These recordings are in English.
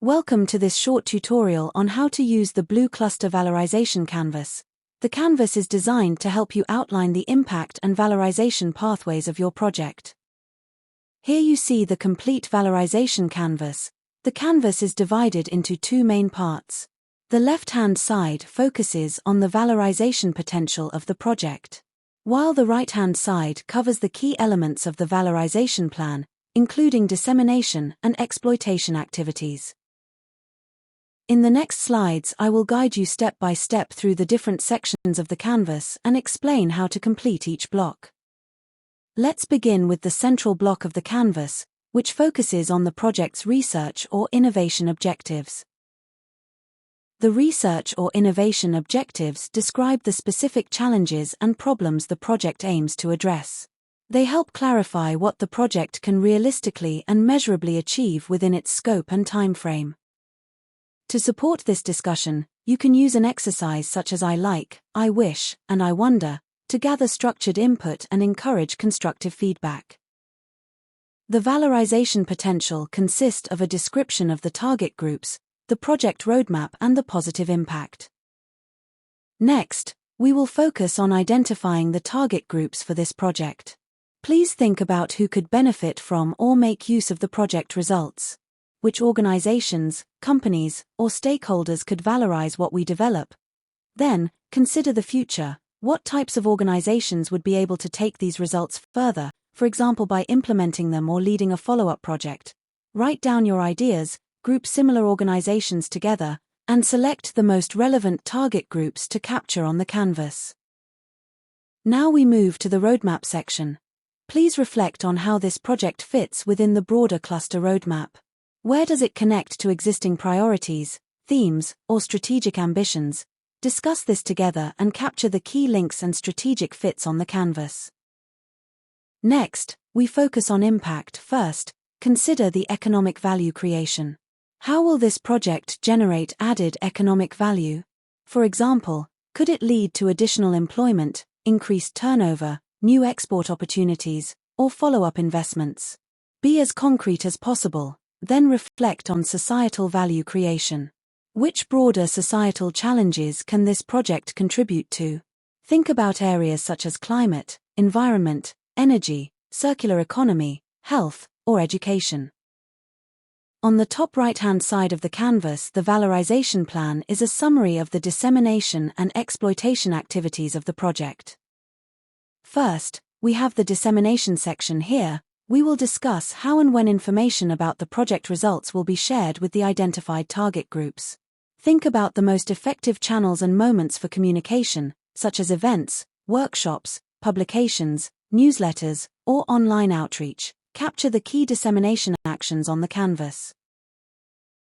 Welcome to this short tutorial on how to use the Blue Cluster Valorization Canvas. The canvas is designed to help you outline the impact and valorization pathways of your project. Here you see the complete valorization canvas. The canvas is divided into two main parts. The left-hand side focuses on the valorization potential of the project, while the right-hand side covers the key elements of the valorization plan, including dissemination and exploitation activities. In the next slides, I will guide you step by step through the different sections of the canvas and explain how to complete each block. Let's begin with the central block of the canvas, which focuses on the project's research or innovation objectives. The research or innovation objectives describe the specific challenges and problems the project aims to address. They help clarify what the project can realistically and measurably achieve within its scope and timeframe. To support this discussion, you can use an exercise such as I like, I wish, and I wonder, to gather structured input and encourage constructive feedback. The valorization potential consists of a description of the target groups, the project roadmap, and the positive impact. Next, we will focus on identifying the target groups for this project. Please think about who could benefit from or make use of the project results. Which organizations, companies, or stakeholders could valorize what we develop? Then, consider the future. What types of organizations would be able to take these results further, for example by implementing them or leading a follow-up project? Write down your ideas, group similar organizations together, and select the most relevant target groups to capture on the canvas. Now we move to the roadmap section. Please reflect on how this project fits within the broader cluster roadmap. Where does it connect to existing priorities, themes, or strategic ambitions? Discuss this together and capture the key links and strategic fits on the canvas. Next, we focus on impact. First, consider the economic value creation. How will this project generate added economic value? For example, could it lead to additional employment, increased turnover, new export opportunities, or follow-up investments? Be as concrete as possible. Then reflect on societal value creation. Which broader societal challenges can this project contribute to? Think about areas such as climate, environment, energy, circular economy, health, or education. On the top right-hand side of the canvas, the valorization plan is a summary of the dissemination and exploitation activities of the project. First, we have the dissemination section here. We will discuss how and when information about the project results will be shared with the identified target groups. Think about the most effective channels and moments for communication, such as events, workshops, publications, newsletters, or online outreach. Capture the key dissemination actions on the canvas.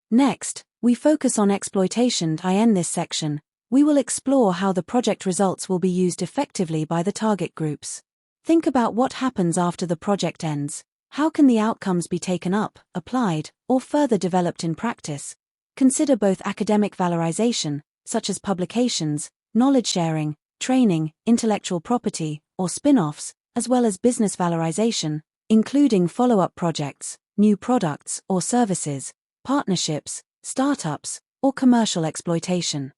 Next, we focus on exploitation. In this section, we will explore how the project results will be used effectively by the target groups. Think about what happens after the project ends. How can the outcomes be taken up, applied, or further developed in practice? Consider both academic valorization, such as publications, knowledge sharing, training, intellectual property, or spin-offs, as well as business valorization, including follow-up projects, new products or services, partnerships, startups, or commercial exploitation.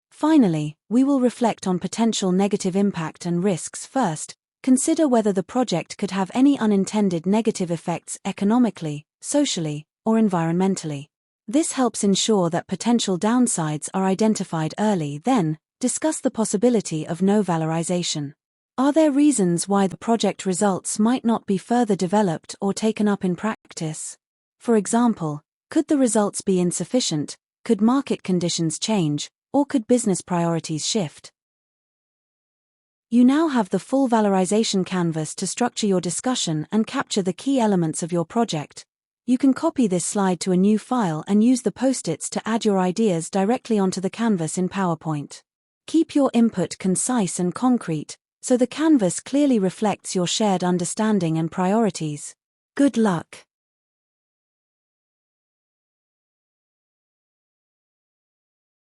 Finally, we will reflect on potential negative impact and risks. First, consider whether the project could have any unintended negative effects economically, socially, or environmentally. This helps ensure that potential downsides are identified early. Then, discuss the possibility of no valorization. Are there reasons why the project results might not be further developed or taken up in practice? For example, could the results be insufficient? Could market conditions change? Or could business priorities shift? You now have the full valorization canvas to structure your discussion and capture the key elements of your project. You can copy this slide to a new file and use the post-its to add your ideas directly onto the canvas in PowerPoint. Keep your input concise and concrete, so the canvas clearly reflects your shared understanding and priorities. Good luck!